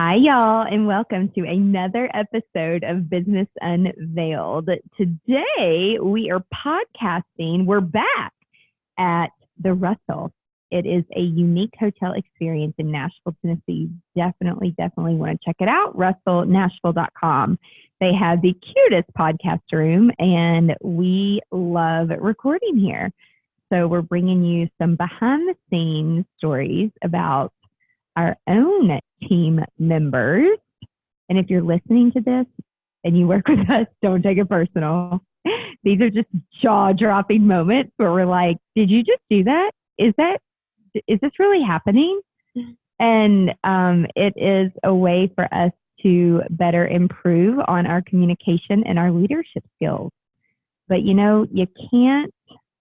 Hi, y'all, and welcome to another episode of Business Unveiled. Today, we are podcasting. We're back at the Russell. It is a unique hotel experience in Nashville, Tennessee. Definitely want to check it out. RussellNashville.com. They have the cutest podcast room, and we love recording here. So we're bringing you some behind-the-scenes stories about our own team members. And if you're listening to this and you work with us, don't take it personal. These are just jaw-dropping moments where we're like, did you just do that? Is this really happening? And it is a way for us to better improve on our communication and our leadership skills. But you know, you can't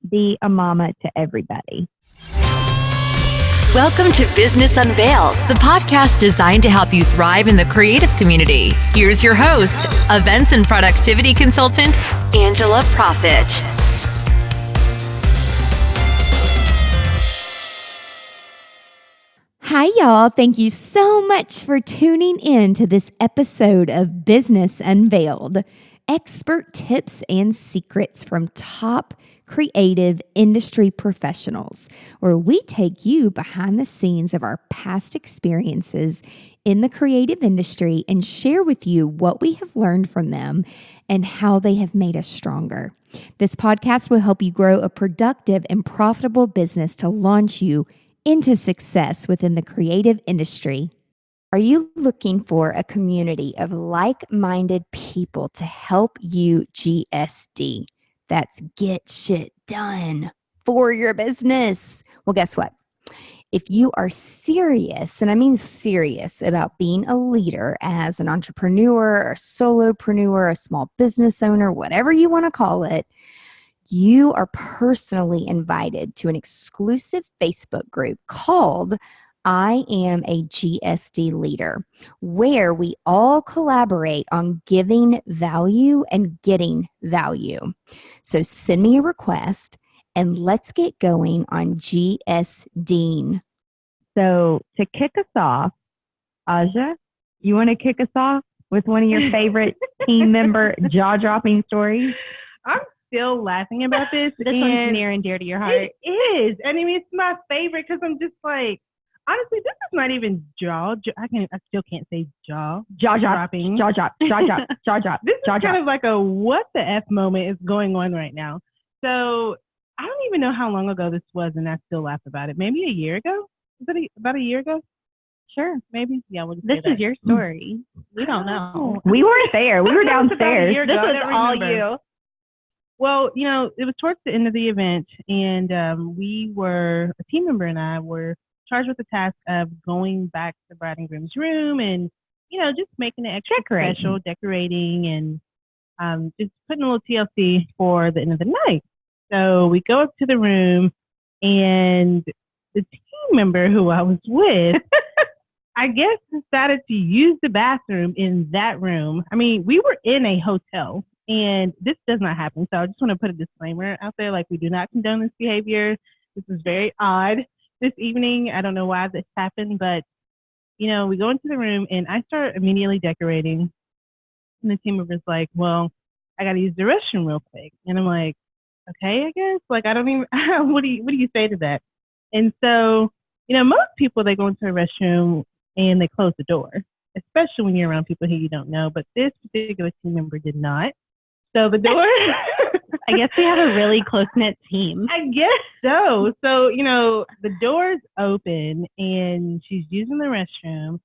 be a mama to everybody. Welcome to Business Unveiled, the podcast designed to help you thrive in the creative community. Here's your host, events and productivity consultant, Angela Profit. Hi, y'all. Thank you so much for tuning in to this episode of Business Unveiled. Expert tips and secrets from top creative industry professionals, where we take you behind the scenes of our past experiences in the creative industry and share with you what we have learned from them and how they have made us stronger. This podcast will help you grow a productive and profitable business to launch you into success within the creative industry. Are you looking for a community of like-minded people to help you GSD? That's get shit done for your business. Well, guess what? If you are serious, and I mean serious, about being a leader as an entrepreneur, a solopreneur, a small business owner, whatever you want to call it, you are personally invited to an exclusive Facebook group called I Am a GSD Leader, where we all collaborate on giving value and getting value. So send me a request and let's get going on GSDing. So to kick us off, Aja, you want to kick us off with one of your favorite team member jaw-dropping stories? I'm still laughing about this. This one's near and dear to your heart. It is. And I mean, it's my favorite because I'm just like, honestly, this is not even I still can't say jaw-dropping. Jaw-drop. This is kind of like a what the F moment is going on right now. So I don't even know how long ago this was, and I still laugh about it. Maybe a year ago? Is it about a year ago? Sure. Maybe. Yeah, we'll just This say that. is your story. We don't know. We weren't there. We were downstairs. This was all you. Well, you know, it was towards the end of the event, and a team member and I were charged with the task of going back to the bride and groom's room and, you know, just making it extra special, decorating, and just putting a little TLC for the end of the night. So we go up to the room, and the team member who I was with, I guess, decided to use the bathroom in that room. I mean, we were in a hotel, and this does not happen. So I just want to put a disclaimer out there, like, we do not condone this behavior. This is very odd this evening. I don't know why this happened, but, you know, we go into the room, and I start immediately decorating. And the team member's like, well, I got to use the restroom real quick. And I'm like, okay, I guess. Like, I don't even, what do you say to that? And so, you know, most people, they go into a restroom and they close the door, especially when you're around people who you don't know. But this particular team member did not. So the door, I guess we have a really close-knit team. I guess so. So, you know, the door's open and she's using the restroom.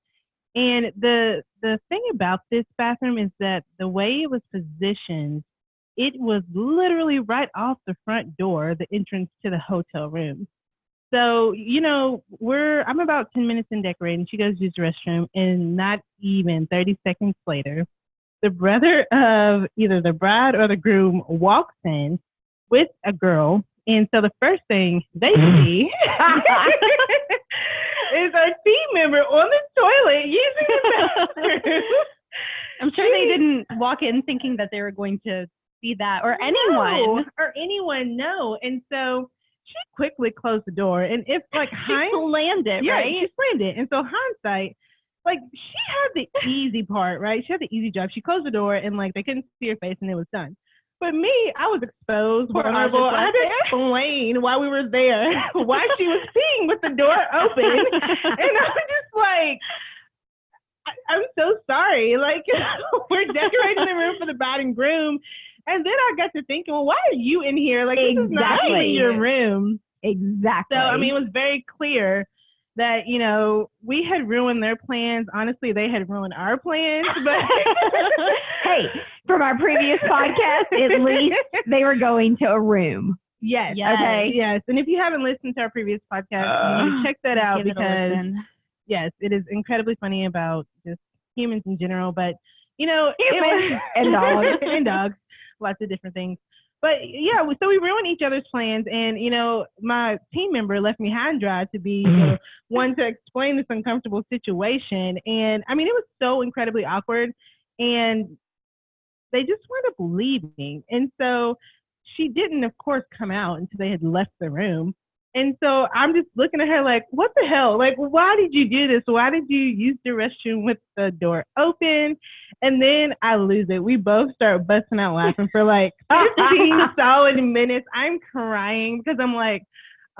And the thing about this bathroom is that the way it was positioned, it was literally right off the front door, the entrance to the hotel room. So, you know, I'm about 10 minutes in decorating. She goes to use the restroom, and not even 30 seconds later, the brother of either the bride or the groom walks in with a girl. And so the first thing they see is our team member on the toilet using the bathroom. I'm sure they didn't walk in thinking that they were going to see that, or anyone. No. And so she quickly closed the door, and it's like slammed it, yeah, right? she slammed it. And so hindsight, like, she had the easy part, right? She had the easy job. She closed the door and like they couldn't see her face and it was done. But me, I was exposed, vulnerable. I had to explain why we were there, why she was peeing with the door open. And I was just like, I'm so sorry. Like, we're decorating the room for the bride and groom. And then I got to thinking, well, why are you in here? Like, this is not even your room. Exactly. So, I mean, it was very clear that, you know, we had ruined their plans. Honestly, they had ruined our plans. But hey, from our previous podcast, at least they were going to a room. Yes. Okay. Yes. And if you haven't listened to our previous podcast, you need to check that out because, yes, it is incredibly funny about just humans in general. But, you know, and dogs. and dogs, lots of different things. But yeah, so we ruined each other's plans, and you know, my team member left me high and dry to be the one to explain this uncomfortable situation. And I mean, it was so incredibly awkward, and they just wound up leaving. And so she didn't, of course, come out until they had left the room. And so I'm just looking at her like, what the hell? Like, why did you do this? Why did you use the restroom with the door open? And then I lose it. We both start busting out laughing for like 15 solid minutes. I'm crying because I'm like,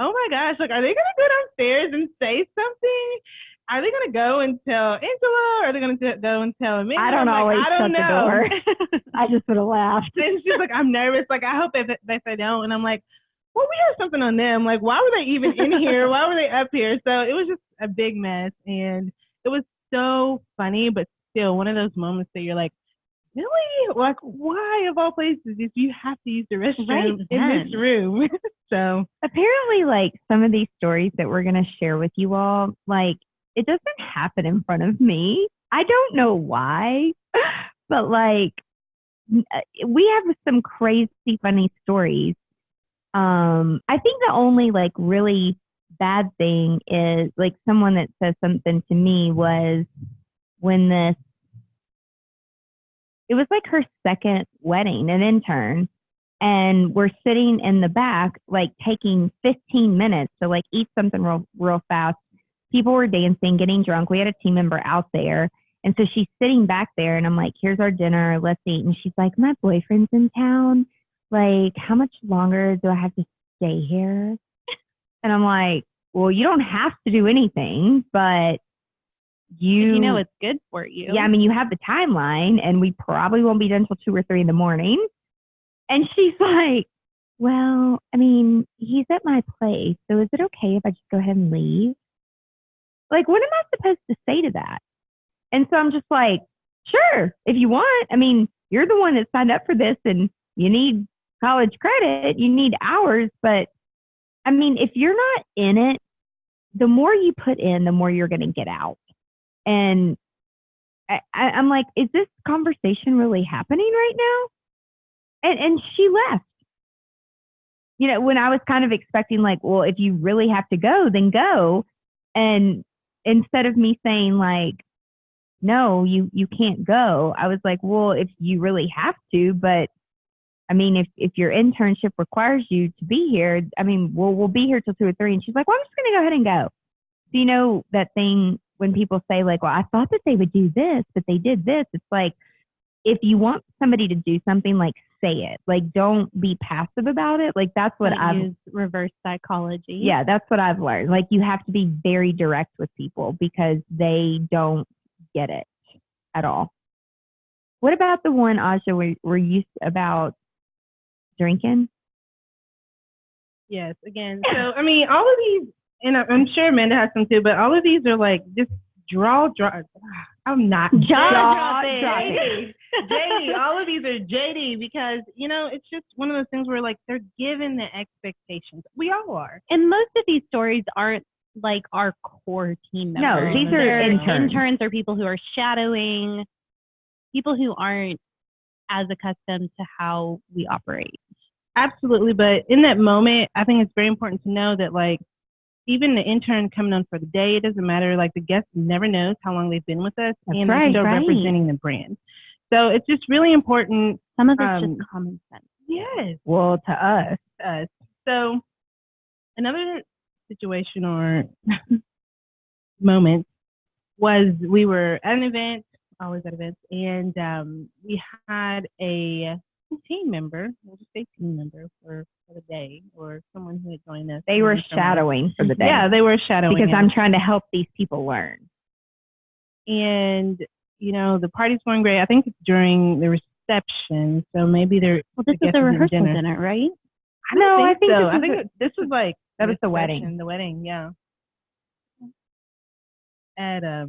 oh my gosh, like, are they going to go downstairs and say something? Are they going to go and tell Angela? Or are they going to go and tell me? I don't always shut the door. I just would have laughed. And she's like, I'm nervous. Like, I hope that they don't. And I'm like, well, we have something on them. Like, why were they even in here? Why were they up here? So it was just a big mess. And it was so funny, but still one of those moments that you're like, really? Like, why of all places if you have to use the restroom in this room? So apparently, like, some of these stories that we're going to share with you all, like, it doesn't happen in front of me. I don't know why, but like, we have some crazy funny stories. I think the only like really bad thing is like someone that says something to me was when it was like her second wedding, an intern, and we're sitting in the back, like taking 15 minutes to like eat something real fast. People were dancing, getting drunk. We had a team member out there. And so she's sitting back there and I'm like, here's our dinner, let's eat. And she's like, my boyfriend's in town. Like, how much longer do I have to stay here? And I'm like, well, you don't have to do anything, but you know it's good for you. Yeah, I mean, you have the timeline, and we probably won't be done till 2 or 3 in the morning. And she's like, well, I mean, he's at my place, so is it okay if I just go ahead and leave? Like, what am I supposed to say to that? And so I'm just like, sure, if you want. I mean, you're the one that signed up for this, and you need college credit, you need hours, but I mean, if you're not in it, the more you put in, the more you're going to get out. And I'm like, is this conversation really happening right now? And she left. You know, when I was kind of expecting like, well, if you really have to go, then go. And instead of me saying like, no, you can't go, I was like, well, if you really have to, but I mean, if your internship requires you to be here, I mean, we'll be here till 2 or 3. And she's like, well, I'm just going to go ahead and go. So, you know, that thing when people say like, well, I thought that they would do this, but they did this. It's like, if you want somebody to do something, like, say it. Like, don't be passive about it. Like, that's what I've used reverse psychology. Yeah, that's what I've learned. Like, you have to be very direct with people because they don't get it at all. What about the one, Aja, where you about drinking? Yes, again. So, I mean, all of these, and I'm sure Amanda has some too, but all of these are like just draw. I'm not JD. All of these are JD because, you know, it's just one of those things where like they're given the expectations. We all are. And most of these stories aren't like our core team members. No, these are interns or people who are shadowing, people who aren't as accustomed to how we operate. Absolutely. But in that moment, I think it's very important to know that like even the intern coming on for the day, it doesn't matter. Like the guest never knows how long they've been with us. That's and they're still representing the brand. So it's just really important. Some of it's just common sense. Yes. Well, to us. So another situation or moment was we were at an event always at events. And we had a team member, we'll just say team member for the day, or someone who had joined us. They were somewhere. shadowing for the day. Yeah, they were shadowing. Because us. I'm trying to help these people learn. And, you know, the party's going great. I think it's during the reception, so maybe they're. Well, this is the rehearsal dinner, right? I think so. I think this was like that was the reception, wedding. The wedding, yeah. At a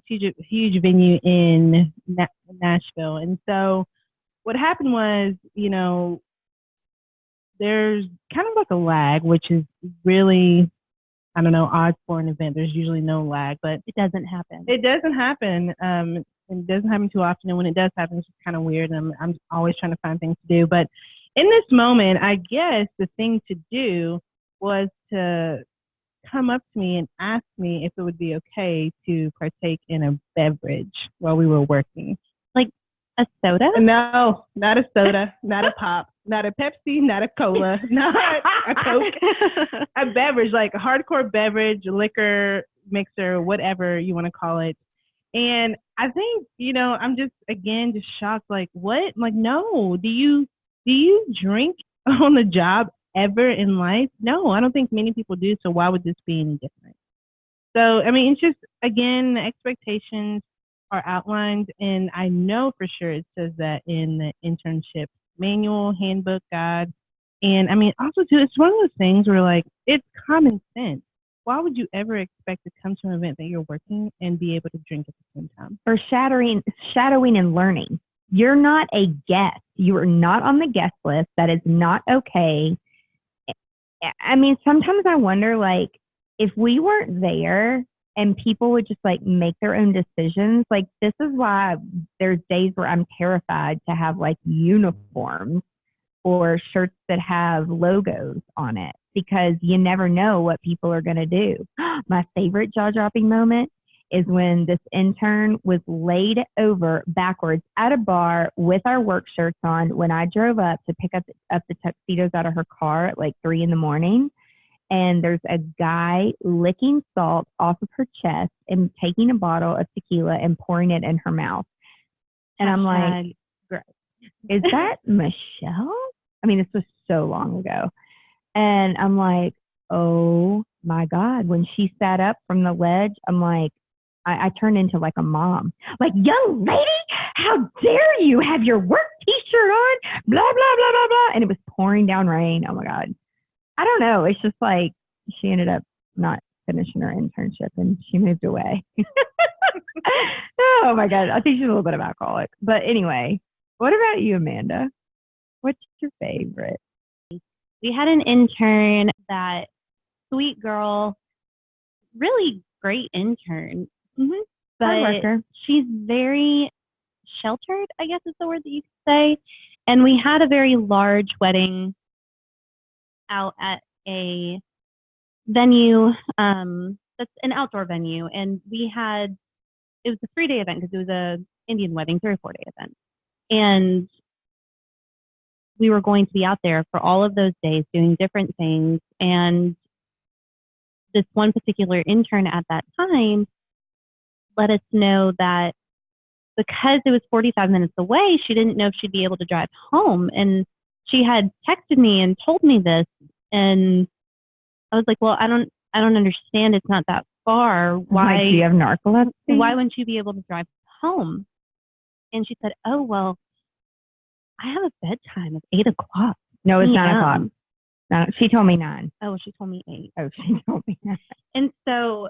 huge venue in Nashville, and so what happened was, you know, there's kind of like a lag, which is really, I don't know, odd for an event. There's usually no lag, but It doesn't happen. it doesn't happen. It doesn't happen too often, and when it does happen, it's just kind of weird. And I'm always trying to find things to do. But in this moment, I guess the thing to do was to come up to me and ask me if it would be okay to partake in a beverage while we were working. A soda? No, not a soda, not a pop, not a Pepsi, not a cola, not a Coke. A beverage, like a hardcore beverage, liquor, mixer, whatever you want to call it. And I think, you know, I'm just shocked. Like, what? Like, no. Do you drink on the job ever in life? No, I don't think many people do. So why would this be any different? So, I mean, it's just, again, the expectations are outlined, and I know for sure it says that in the internship manual, handbook, guide. And I mean, also too, it's one of those things where like, it's common sense. Why would you ever expect to come to an event that you're working and be able to drink at the same time? For shadowing and learning. You're not a guest. You are not on the guest list. That is not okay. I mean, sometimes I wonder, like, if we weren't there and people would just like make their own decisions, like this is why there's days where I'm terrified to have like uniforms or shirts that have logos on it, because you never know what people are going to do. My favorite jaw-dropping moment is when this intern was laid over backwards at a bar with our work shirts on when I drove up to pick up the tuxedos out of her car at like 3 a.m. And there's a guy licking salt off of her chest and taking a bottle of tequila and pouring it in her mouth. And I'm like, is that Michelle? I mean, this was so long ago. And I'm like, oh my God. When she sat up from the ledge, I'm like, I turned into like a mom. Like, young lady, how dare you have your work t-shirt on? Blah, blah, blah, blah, blah. And it was pouring down rain. Oh my God. I don't know. It's just like she ended up not finishing her internship and she moved away. Oh my God. I think she's a little bit of alcoholic. But anyway, what about you, Amanda? What's your favorite? We had an intern, that sweet girl, really great intern. Hard But worker. she's very sheltered, I guess is the word that you could say. And we had a very large wedding out at a venue, that's an outdoor venue. And it was a 3-day event because it was a Indian wedding, 3 or 4 day event. And we were going to be out there for all of those days doing different things. And this one particular intern at that time let us know that because it was 45 minutes away, she didn't know if she'd be able to drive home. And she had texted me and told me this. And I was like, well, I don't understand. It's not that far. Why? Like, do you have narcolepsy? Why wouldn't you be able to drive home? And she said, oh, well, I have a bedtime of 8 o'clock. No, it's 9 p.m. o'clock. No, she told me 9. Oh, she told me 8. Oh, she told me 9. And so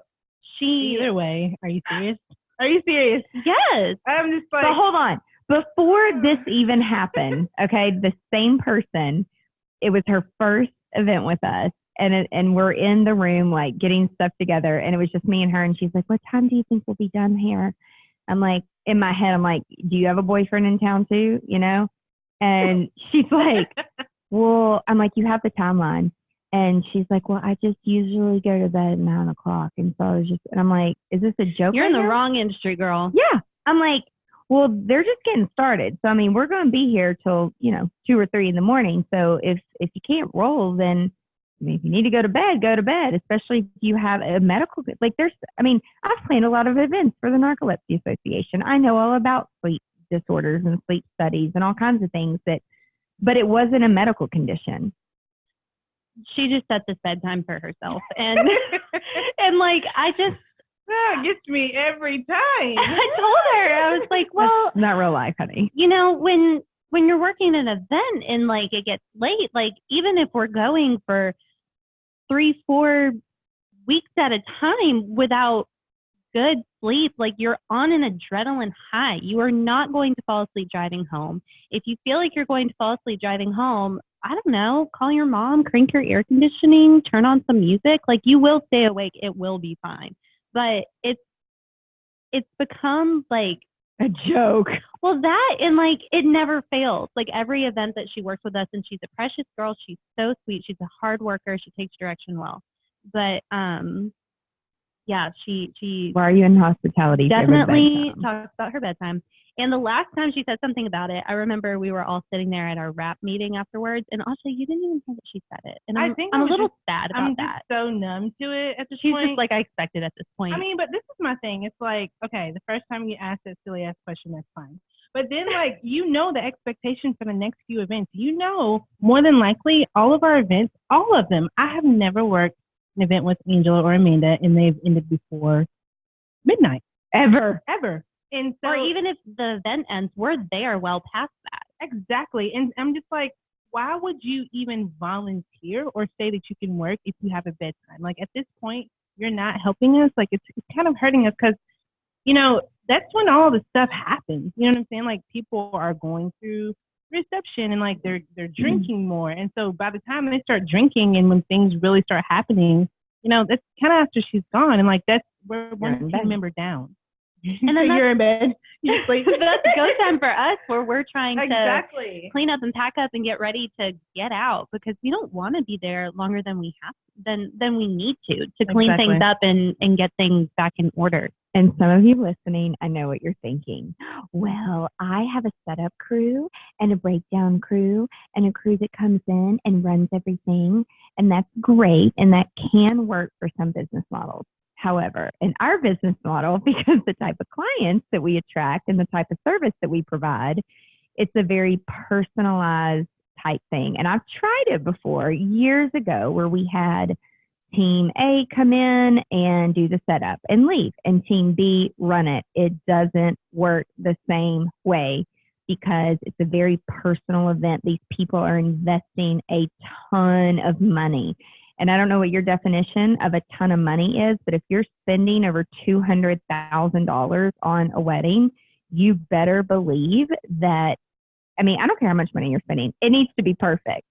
Either way, are you serious? Are you serious? yes. I'm just like, But hold on. Before this even happened, okay, the same person, it was her first event with us. And we're in the room, like, getting stuff together. And it was just me and her. And she's like, what time do you think we'll be done here? I'm like, in my head, I'm like, do you have a boyfriend in town too? You know? And she's like, well, I'm like, you have the timeline. And she's like, well, I just usually go to bed at 9 o'clock. And so I was and I'm like, is this a joke? You're in the right now? wrong industry, girl. Yeah. I'm like, well, they're just getting started. So, I mean, we're going to be here till, 2 or 3 in the morning. So if you can't roll, then mean, if you need to go to bed, especially if you have a medical, like I've planned a lot of events for the Narcolepsy Association. I know all about sleep disorders and sleep studies and all kinds of things but it wasn't a medical condition. She just set this bedtime for herself. And, and like, That gets me every time. I told her, I was like, well, That's not real life, honey. you know, when you're working an event and like it gets late, like even if we're going for 3-4 weeks at a time without good sleep, like you're on an adrenaline high. You are not going to fall asleep driving home. If you feel like you're going to fall asleep driving home, I don't know, call your mom, crank your air conditioning, turn on some music. Like you will stay awake. It will be fine. But it's become like a joke. Well, that and like it never fails. Like every event that she works with us, and she's a precious girl. She's so sweet. She's a hard worker. She takes direction well. But yeah, she Why are you in hospitality? definitely talks about her bedtime. And the last time she said something about it, I remember we were all sitting there at our wrap meeting afterwards, and also you didn't even know that she said it. And I'm a little sad about that. I'm so numb to it at this She's point. just like, I expected at this point. I mean, but this is my thing. It's like, okay, the first time you ask that silly ass question, that's fine. But then, like, you know the expectation for the next few events. You know, more than likely, all of our events, all of them, I have never worked an event with Angela or Amanda, and they've ended before midnight. Ever. And so, or even if the event ends, we're there well past that. Exactly. And I'm just like, why would you even volunteer or say that you can work if you have a bedtime? Like at this point, you're not helping us. Like it's kind of hurting us because, you know, that's when all this stuff happens. You know what I'm saying? Like people are going through reception and like they're drinking more. And so by the time they start drinking and when things really start happening, you know, that's kind of after she's gone. And like that's we're one team member down. And then you're in bed. You sleep. That's go time for us where we're trying to clean up and pack up and get ready to get out because we don't want to be there longer than we have than we need to clean things up and get things back in order. And some of you listening, I know what you're thinking. Well, I have a setup crew and a breakdown crew and a crew that comes in and runs everything. And that's great. And that can work for some business models. However, in our business model, because the type of clients that we attract and the type of service that we provide, it's a very personalized type thing. And I've tried it before years ago where we had Team A come in and do the setup and leave, and Team B run it. It doesn't work the same way because it's a very personal event. These people are investing a ton of money. And I don't know what your definition of a ton of money is, but if you're spending over $200,000 on a wedding, you better believe that, I mean, I don't care how much money you're spending. It needs to be perfect.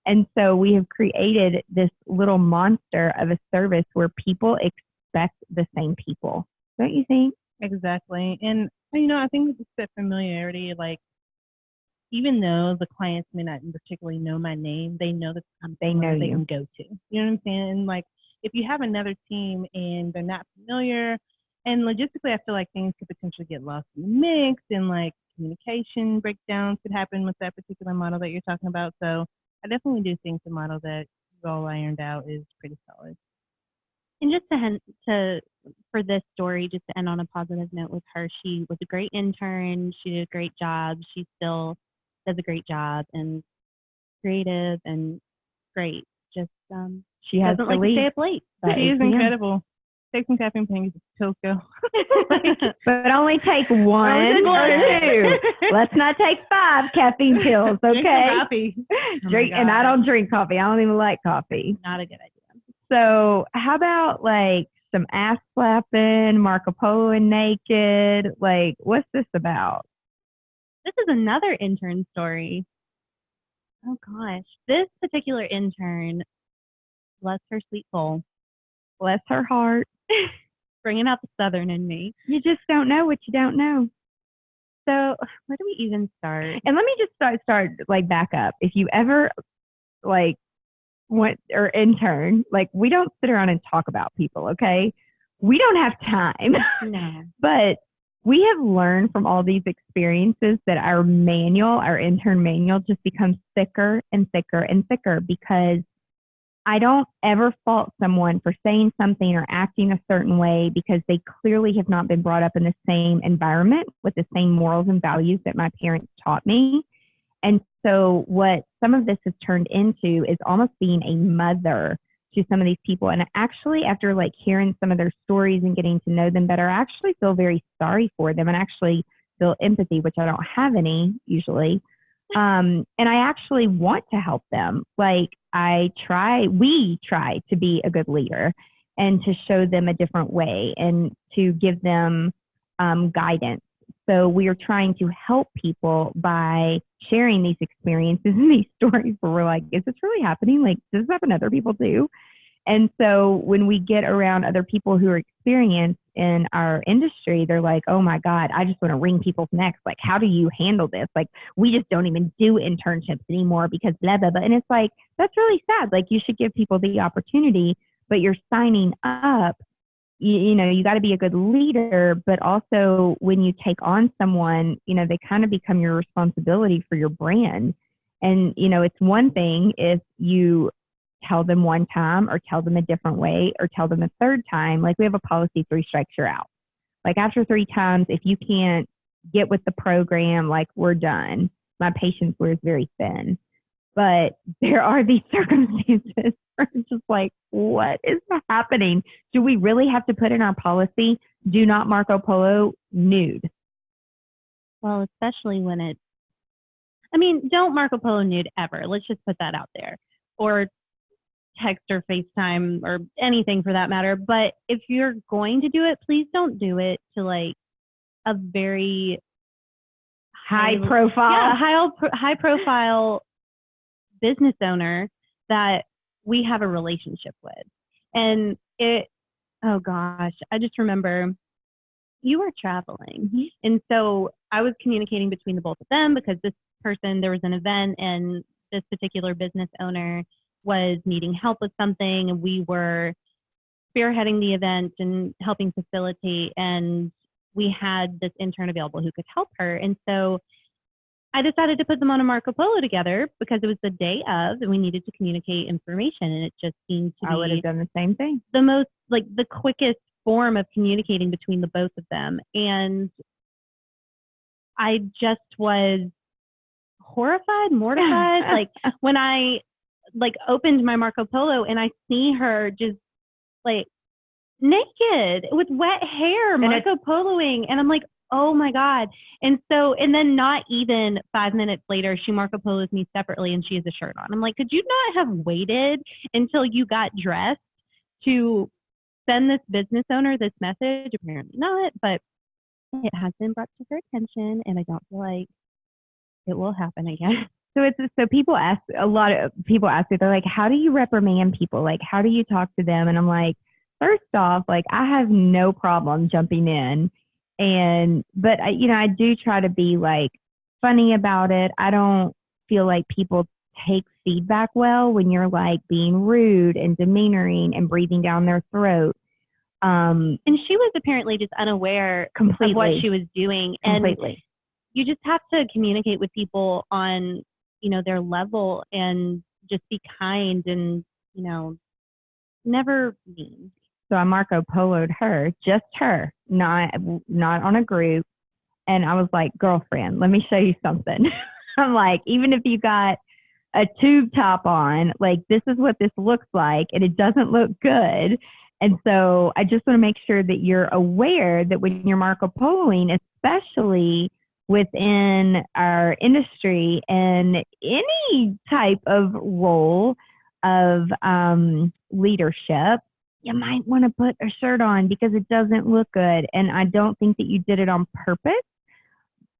And so we have created this little monster of a service where people expect the same people. Don't you think? Exactly. And, you know, I think it's that familiarity, like, even though the clients may not particularly know my name, they know that they can go to. You know what I'm saying? And like, if you have another team and they're not familiar, and logistically, I feel like things could potentially get lost in the mix, and like communication breakdowns could happen with that particular model that you're talking about. So I definitely do think the model that you all ironed out is pretty solid. And just for this story, just to end on a positive note with her, she was a great intern. She did a great job. She still does a great job and creative and great. Just she has doesn't like to stay up late. She is incredible. Take some caffeine pills, go. But only take one or two. Let's not take 5 caffeine pills, okay? Drink coffee. And I don't drink coffee. I don't even like coffee. Not a good idea. So how about like some ass slapping, Marco Polo and naked? Like, what's this about? This is another intern story. Oh gosh, this particular intern, bless her sweet soul, bless her heart, bringing out the Southern in me. You just don't know what you don't know. So where do we even start? And let me just start like back up. If you ever like went or intern, like we don't sit around and talk about people, okay? We don't have time. No. But we have learned from all these experiences that our intern manual just becomes thicker and thicker and thicker because I don't ever fault someone for saying something or acting a certain way because they clearly have not been brought up in the same environment with the same morals and values that my parents taught me. And so what some of this has turned into is almost being a mother to some of these people. And actually, after like hearing some of their stories and getting to know them better, I actually feel very sorry for them and actually feel empathy, which I don't have any usually. And I actually want to help them. Like we try to be a good leader and to show them a different way and to give them guidance. So we are trying to help people by sharing these experiences and these stories where we're like, is this really happening? Like, does this happen to other people too? And so when we get around other people who are experienced in our industry, they're like, oh my God, I just want to wring people's necks. Like, how do you handle this? Like, we just don't even do internships anymore because blah, blah, blah. And it's like, that's really sad. Like, you should give people the opportunity, but you're signing up. You know, you got to be a good leader, but also when you take on someone, you know, they kind of become your responsibility for your brand. And, you know, it's one thing if you tell them one time or tell them a different way or tell them a third time. Like, we have a policy, 3 strikes, you're out. Like, after 3 times, if you can't get with the program, like, we're done. My patience wears very thin. But there are these circumstances where it's just like, what is happening? Do we really have to put in our policy, do not Marco Polo nude? Well, especially when don't Marco Polo nude ever. Let's just put that out there. Or text or FaceTime or anything for that matter. But if you're going to do it, please don't do it to like a very high profile business owner that we have a relationship with. And oh gosh, I just remember you were traveling. Mm-hmm. And so I was communicating between the both of them because there was an event and this particular business owner was needing help with something, and we were spearheading the event and helping facilitate, and we had this intern available who could help her. And so I decided to put them on a Marco Polo together because it was the day of and we needed to communicate information, and it just seemed to be, I would have done the same thing. The most, like, the quickest form of communicating between the both of them. And I just was horrified, mortified. Like, when I opened my Marco Polo and I see her just like naked with wet hair, Marco Poloing, and I'm like, oh my God. And then not even 5 minutes later, she Marco Polos me separately and she has a shirt on. I'm like, could you not have waited until you got dressed to send this business owner this message? Apparently not, but it has been brought to her attention and I don't feel like it will happen again. So people ask, a lot of people ask me, they're like, how do you reprimand people? Like, how do you talk to them? And I'm like, first off, like, I have no problem jumping in. But I do try to be like funny about it. I don't feel like people take feedback well when you're like being rude and demeanoring and breathing down their throat. And she was apparently just unaware completely of what she was doing. Completely. And you just have to communicate with people on, their level and just be kind and, never mean. So I Marco Polo'd her, just her, not on a group. And I was like, girlfriend, let me show you something. I'm like, even if you got a tube top on, like, this is what this looks like, and it doesn't look good. And so I just want to make sure that you're aware that when you're Marco Poloing, especially within our industry and any type of role of leadership, you might want to put a shirt on because it doesn't look good. And I don't think that you did it on purpose,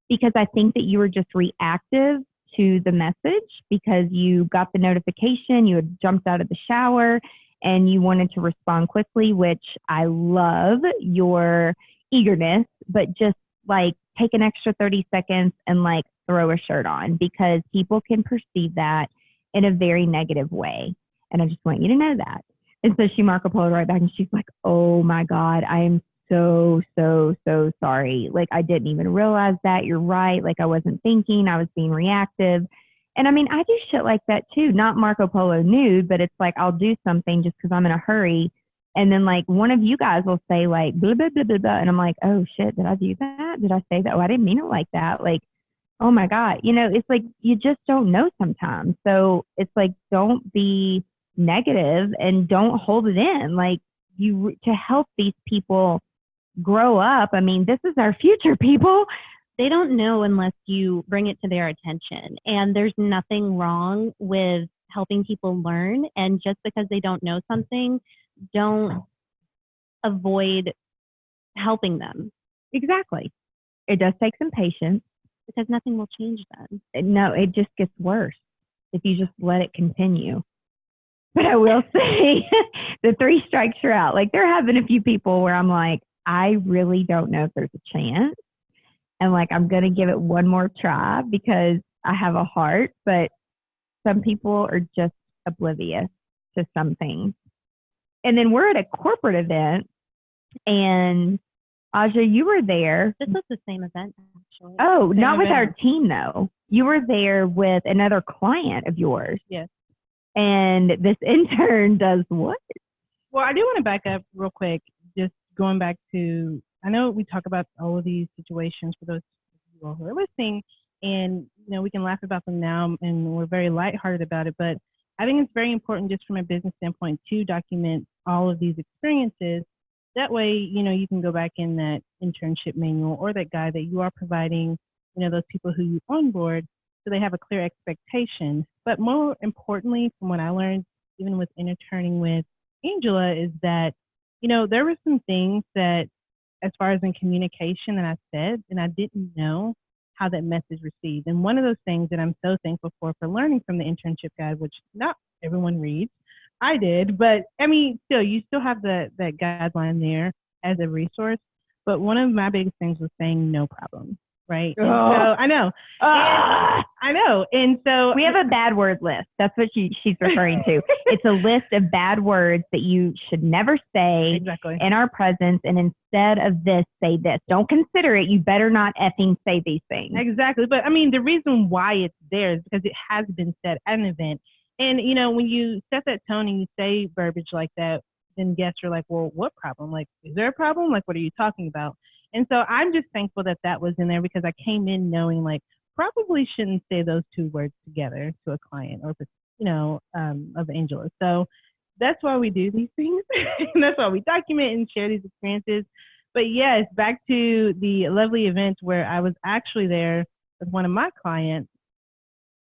because I think that you were just reactive to the message because you got the notification, you had jumped out of the shower and you wanted to respond quickly, which I love your eagerness, but just like take an extra 30 seconds and like throw a shirt on, because people can perceive that in a very negative way. And I just want you to know that. And so she Marco Polo right back and she's like, oh my God, I am so sorry. Like, I didn't even realize that. You're right. Like, I wasn't thinking, I was being reactive. And I mean, I do shit like that too. Not Marco Polo nude, but it's like I'll do something just because I'm in a hurry. And then like one of you guys will say like blah, blah, blah, blah, blah. And I'm like, oh shit, did I do that? Did I say that? Oh, I didn't mean it like that. Like, oh my God. You know, it's like you just don't know sometimes. So it's like, don't be negative and don't hold it in. Like to help these people grow up. I mean, this is our future, people. They don't know unless you bring it to their attention. And there's nothing wrong with helping people learn. And just because they don't know something, don't avoid helping them. Exactly. It does take some patience. Because nothing will change then. No, it just gets worse if you just let it continue. But I will say the 3 strikes you're out. Like there have been a few people where I'm like, I really don't know if there's a chance. And like, I'm going to give it one more try because I have a heart, but some people are just oblivious to some things. And then we're at a corporate event and Aja, you were there. This was the same event, actually. Oh, Same not with our event. team though. You were there with another client of yours. Yes. And this intern does what? Well, I do want to back up real quick, just going back to, I know we talk about all of these situations for those people who are listening, and we can laugh about them now, and we're very lighthearted about it. But I think it's very important, just from a business standpoint, to document all of these experiences. That way, you can go back in that internship manual or that guide that you are providing, those people who you onboard, so they have a clear expectation. But more importantly, from what I learned, even with interning with Angela, is that, there were some things that, as far as in communication, that I said, and I didn't know how that message received. And one of those things that I'm so thankful for learning from the internship guide, which not everyone reads, I did, but I mean, you still have that guideline there as a resource. But one of my biggest things was saying no problem, right? And so I know. I know. And so we have a bad word list. That's what she's referring to. It's a list of bad words that you should never say exactly in our presence. And instead of this, say this. Don't consider it. You better not effing say these things. Exactly. But I mean, the reason why it's there is because it has been said at an event. And, when you set that tone and you say verbiage like that, then guests are like, well, what problem? Like, is there a problem? Like, what are you talking about? And so I'm just thankful that that was in there, because I came in knowing like probably shouldn't say those 2 words together to a client or, of Angela. So that's why we do these things. And that's why we document and share these experiences. But yes, back to the lovely event where I was actually there with one of my clients.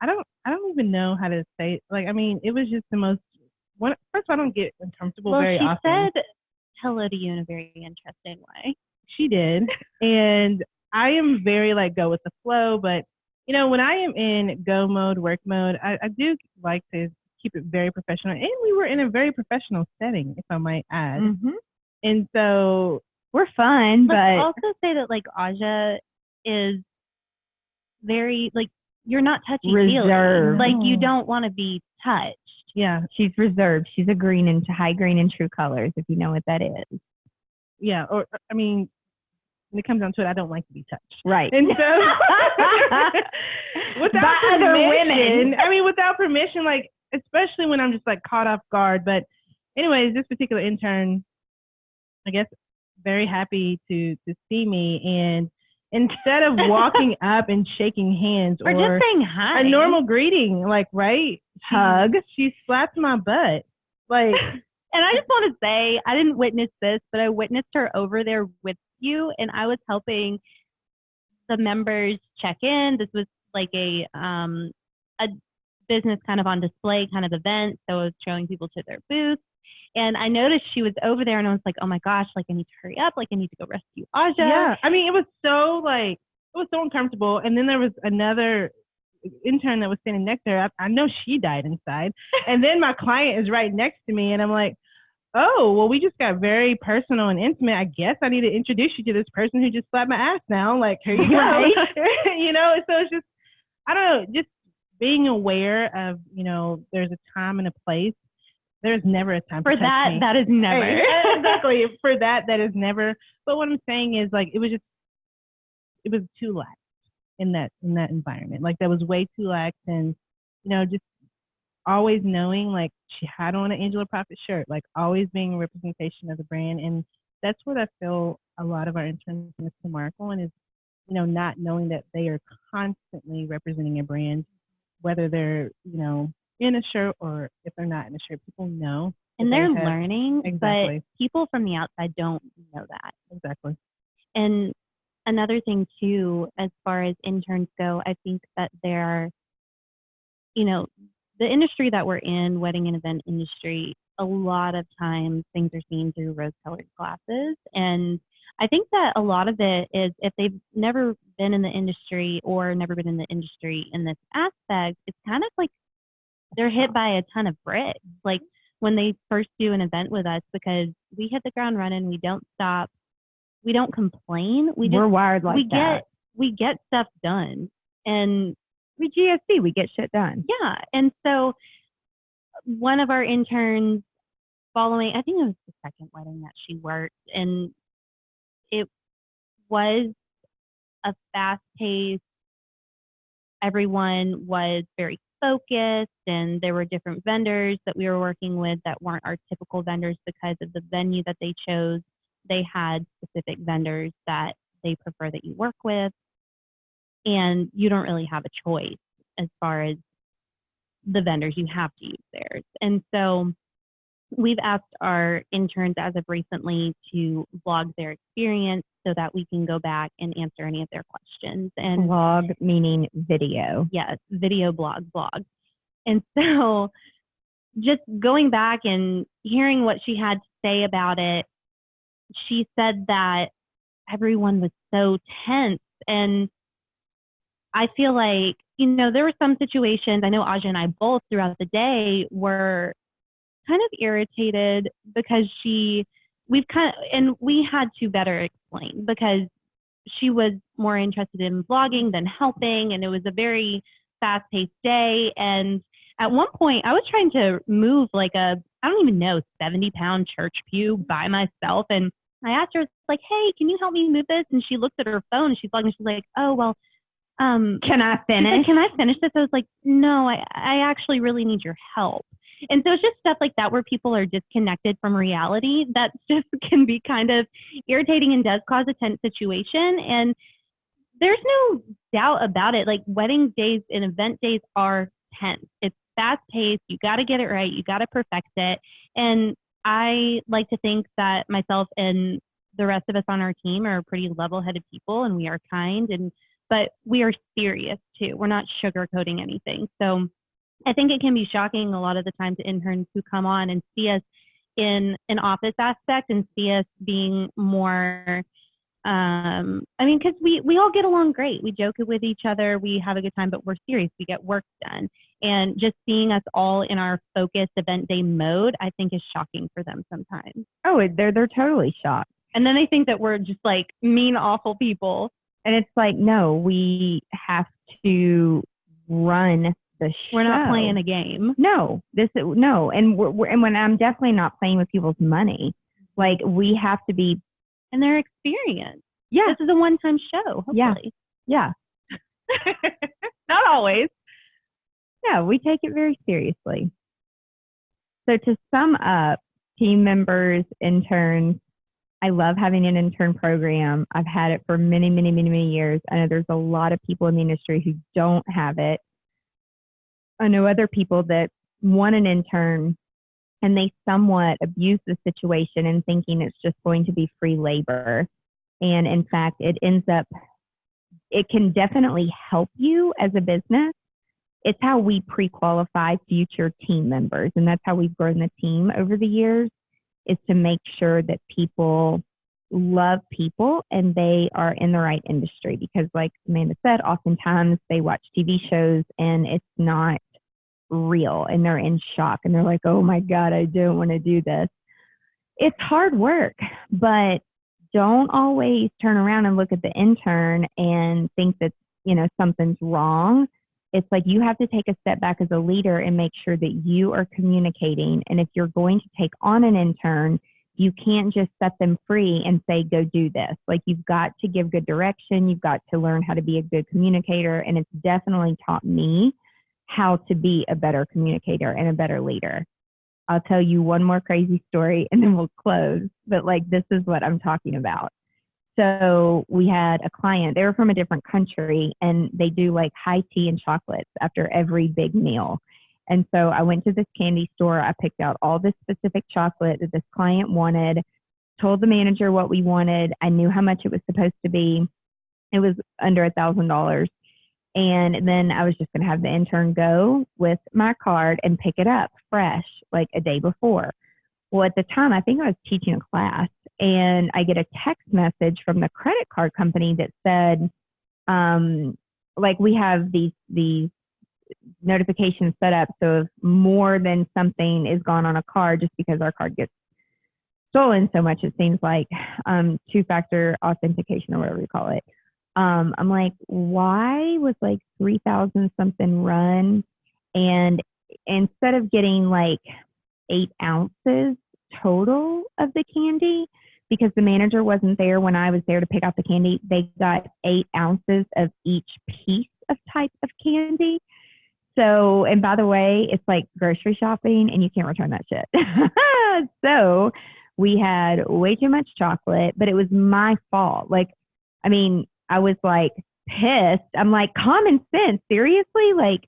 I don't even know how to say it. Like, I mean, it was just the most, first of all, I don't get uncomfortable very often. Well, she said hello to you in a very interesting way. She did. And I am very like go with the flow, but when I am in go mode, work mode, I do like to keep it very professional. And we were in a very professional setting, if I might add. Mm-hmm. And so we're fun, but let's also say that like Aja is very like, you're not touchy-feely. Like, you don't want to be touched. Yeah, she's reserved. She's a high green in true colors, if you know what that is. Yeah, or I mean, when it comes down to it, I don't like to be touched. Right. And so, without other women. I mean, without permission, like, especially when I'm just like caught off guard. But anyways, this particular intern, I guess, very happy to see me, and instead of walking up and shaking hands or just saying hi, a normal greeting, like, right, hug, she slapped my butt, like. And I just want to say, I didn't witness this, but I witnessed her over there with you, and I was helping the members check in. This was like a business kind of on display kind of event, so I was showing people to their booth. And I noticed she was over there, and I was like, oh my gosh, like, I need to hurry up. Like, I need to go rescue Aja. Yeah. I mean, it was so uncomfortable. And then there was another intern that was sitting next to her. I know she died inside. And then my client is right next to me, and I'm like, oh, well, we just got very personal and intimate. I guess I need to introduce you to this person who just slapped my ass now. Like, here you go. Right. So it's just, I don't know, just being aware of, there's a time and a place. There's never a time for that. Me. That is never. Exactly. For that is never. But what I'm saying is, like, it was too lax in that environment. Like, that was way too lax, and just always knowing like she had on an Angela Profit shirt, like always being a representation of the brand. And that's what I feel a lot of our interns miss the mark on is, not knowing that they are constantly representing a brand, whether they're, in a shirt or if they're not in a shirt, people know. And they're learning, exactly. But people from the outside don't know that. Exactly. And another thing too, as far as interns go, I think that there are, the industry that we're in, wedding and event industry, a lot of times things are seen through rose-colored glasses. And I think that a lot of it is if they've never been in the industry or never been in the industry in this aspect, it's kind of like they're hit by a ton of bricks. Like when they first do an event with us, because we hit the ground running, we don't stop, we don't complain. We're wired like that. We get stuff done. And we GSD, we get shit done. Yeah. And so one of our interns following, I think it was the second wedding that she worked, and it was a fast pace. Everyone was very focused, and there were different vendors that we were working with that weren't our typical vendors because of the venue that they chose. They had specific vendors that they prefer that you work with, and you don't really have a choice as far as the vendors. You have to use theirs. And so we've asked our interns as of recently to vlog their experience so that we can go back and answer any of their questions. And vlog meaning video. Yes, video blog. And so just going back and hearing what she had to say about it, she said that everyone was so tense. And I feel like, there were some situations, I know Aja and I both throughout the day were kind of irritated because we had to better explain because she was more interested in vlogging than helping. And it was a very fast paced day. And at one point I was trying to move like I don't even know, 70-pound church pew by myself. And I asked her, like, hey, can you help me move this? And she looked at her phone and she's vlogging. She's like, oh, well, can I finish? Like, can I finish this? I was like, no, I actually really need your help. And so it's just stuff like that where people are disconnected from reality that just can be kind of irritating and does cause a tense situation. And there's no doubt about it. Like wedding days and event days are tense. It's fast paced. You got to get it right. You got to perfect it. And I like to think that myself and the rest of us on our team are pretty level-headed people, and we are kind, but we are serious too. We're not sugarcoating anything. So I think it can be shocking a lot of the time to interns who come on and see us in an office aspect and see us being more, because we all get along great. We joke with each other. We have a good time, but we're serious. We get work done. And just seeing us all in our focused event day mode, I think is shocking for them sometimes. Oh, they're totally shocked. And then they think that we're just like mean, awful people. And it's like, no, we have to run the show. We're not playing a game. No, and and when I'm definitely not playing with people's money. Like we have to be, and their experience. Yeah, this is a one-time show. Hopefully. Yeah. Not always. Yeah, we take it very seriously. So to sum up, team members, interns, I love having an intern program. I've had it for many, many, many, many years. I know there's a lot of people in the industry who don't have it. I know other people that want an intern and they somewhat abuse the situation and thinking it's just going to be free labor. And in fact, it can definitely help you as a business. It's how we pre-qualify future team members. And that's how we've grown the team over the years, is to make sure that people love people and they are in the right industry. Because like Amanda said, oftentimes they watch TV shows and it's not real and they're in shock and they're like, oh my God, I don't want to do this. It's hard work, but don't always turn around and look at the intern and think that, something's wrong. It's like you have to take a step back as a leader and make sure that you are communicating. And if you're going to take on an intern, you can't just set them free and say, go do this. Like you've got to give good direction. You've got to learn how to be a good communicator. And it's definitely taught me how to be a better communicator and a better leader. I'll tell you one more crazy story and then we'll close. But like, this is what I'm talking about. So we had a client, they were from a different country, and they do like high tea and chocolates after every big meal. And so I went to this candy store. I picked out all this specific chocolate that this client wanted, told the manager what we wanted. I knew how much it was supposed to be. It was under $1,000. And then I was just going to have the intern go with my card and pick it up fresh, like a day before. Well, at the time, I think I was teaching a class, and I get a text message from the credit card company that said, like, we have these notifications set up. So if more than something is gone on a card, just because our card gets stolen so much, it seems like two-factor authentication or whatever you call it. I'm like, why was like 3,000 something run? And instead of getting like 8 ounces total of the candy, because the manager wasn't there when I was there to pick out the candy, they got 8 ounces of each piece of type of candy. So, and by the way, it's like grocery shopping and you can't return that shit. So we had way too much chocolate, but it was my fault. Like, I mean, I was like pissed. I'm like, common sense, seriously? Like,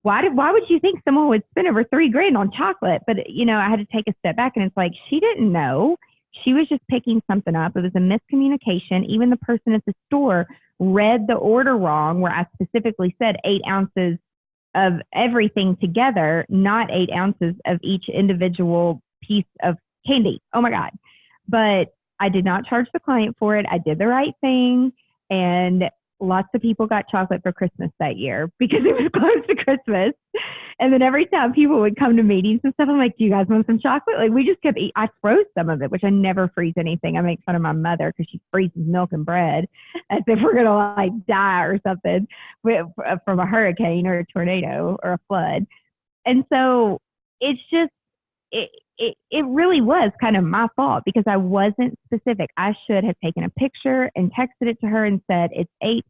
why would you think someone would spend over $3,000 on chocolate? But, you know, I had to take a step back, and it's like, she didn't know. She was just picking something up. It was a miscommunication. Even the person at the store read the order wrong, where I specifically said 8 ounces of everything together, not 8 ounces of each individual piece of candy. Oh my God. But I did not charge the client for it. I did the right thing. And lots of people got chocolate for Christmas that year because it was close to Christmas. And then every time people would come to meetings and stuff, I'm like, do you guys want some chocolate? Like, we just kept eating. I froze some of it, which I never freeze anything. I make fun of my mother because she freezes milk and bread as if we're going to like die or something from a hurricane or a tornado or a flood. And so it's just, it really was kind of my fault because I wasn't specific. I should have taken a picture and texted it to her and said, it's 8.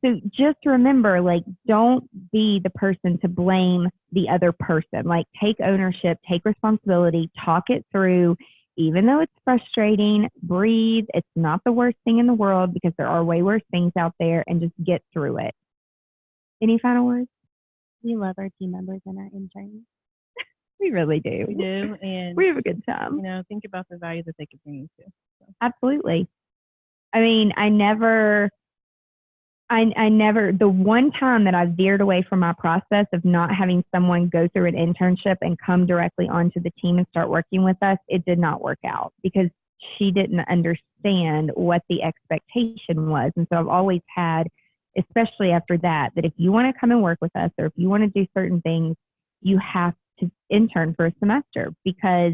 So just remember, like, don't be the person to blame the other person. Like, take ownership, take responsibility, talk it through. Even though it's frustrating, breathe. It's not the worst thing in the world because there are way worse things out there, and just get through it. Any final words? We love our team members and our interns. We really do. We do. And we have a good time. You know, think about the value that they could bring you to. So. Absolutely. I mean, I never, the one time that I veered away from my process of not having someone go through an internship and come directly onto the team and start working with us, it did not work out because she didn't understand what the expectation was. And so I've always had, especially after that if you want to come and work with us or if you want to do certain things, you have to intern for a semester because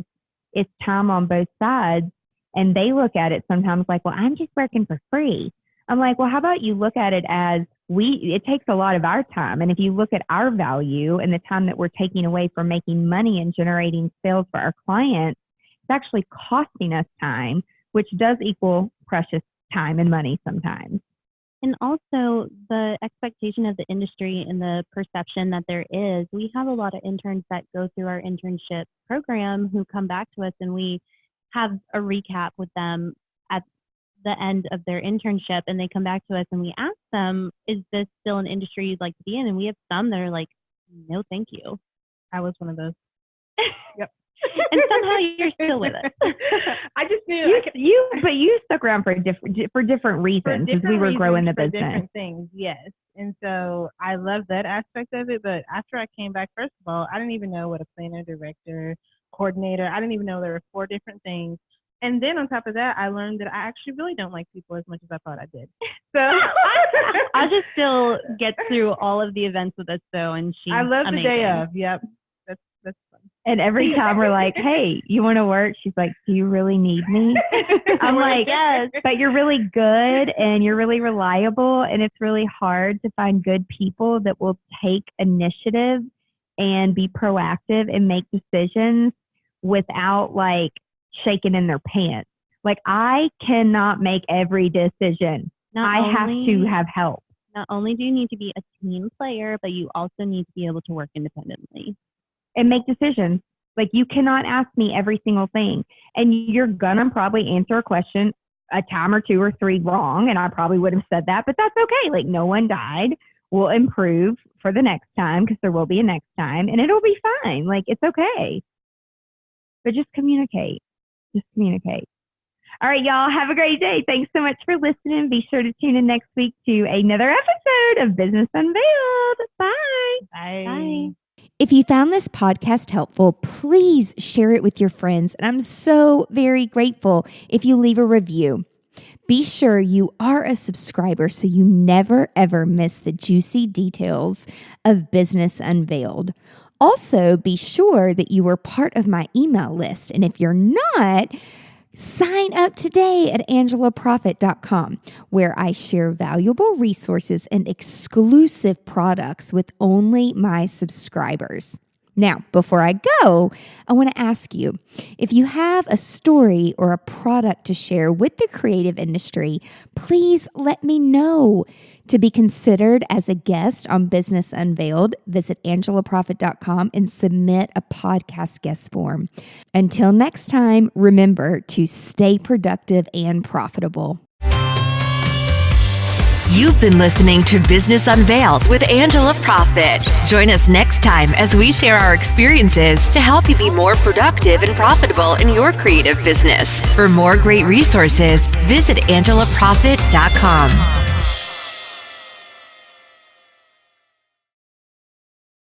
it's time on both sides. And they look at it sometimes like, well, I'm just working for free. I'm like, well, how about you look at it as it takes a lot of our time. And if you look at our value and the time that we're taking away from making money and generating sales for our clients, it's actually costing us time, which does equal precious time and money sometimes. And also the expectation of the industry and the perception that there is, we have a lot of interns that go through our internship program who come back to us, and we have a recap with them at the end of their internship, and they come back to us and we ask them, is this still an industry you'd like to be in? And we have some that are like, no, thank you. I was one of those. Yep. And somehow you're still with us. I just knew but you stuck around for different reasons as we were growing the business. Different things, yes. And so I love that aspect of it. But after I came back, first of all, I didn't even know what a planner, director, coordinator. I didn't even know there were 4 different things. And then on top of that, I learned that I actually really don't like people as much as I thought I did. So I'll just still get through all of the events with us though, and she's I love amazing. the day of. Yep. That's fun. And every time we're like, hey, you want to work? She's like, do you really need me? I'm like, yes, but you're really good and you're really reliable. And it's really hard to find good people that will take initiative and be proactive and make decisions without like shaking in their pants. Like, I cannot make every decision. I have to have help. Not only do you need to be a team player, but you also need to be able to work independently. And make decisions. Like, you cannot ask me every single thing. And you're going to probably answer a question a time or 2 or 3 wrong. And I probably would have said that, but that's okay. Like, no one died. We'll improve for the next time because there will be a next time and it'll be fine. Like, it's okay. But just communicate. Just communicate. All right, y'all, have a great day. Thanks so much for listening. Be sure to tune in next week to another episode of Business Unveiled. Bye. Bye. If you found this podcast helpful, please share it with your friends. And I'm so very grateful if you leave a review. Be sure you are a subscriber so you never, ever miss the juicy details of Business Unveiled. Also, be sure that you are part of my email list. And if you're not, sign up today at angelaprofit.com, where I share valuable resources and exclusive products with only my subscribers. Now, before I go, I want to ask you, if you have a story or a product to share with the creative industry, please let me know. To be considered as a guest on Business Unveiled, visit angelaprofit.com and submit a podcast guest form. Until next time, remember to stay productive and profitable. You've been listening to Business Unveiled with Angela Profit. Join us next time as we share our experiences to help you be more productive and profitable in your creative business. For more great resources, visit angelaprofit.com.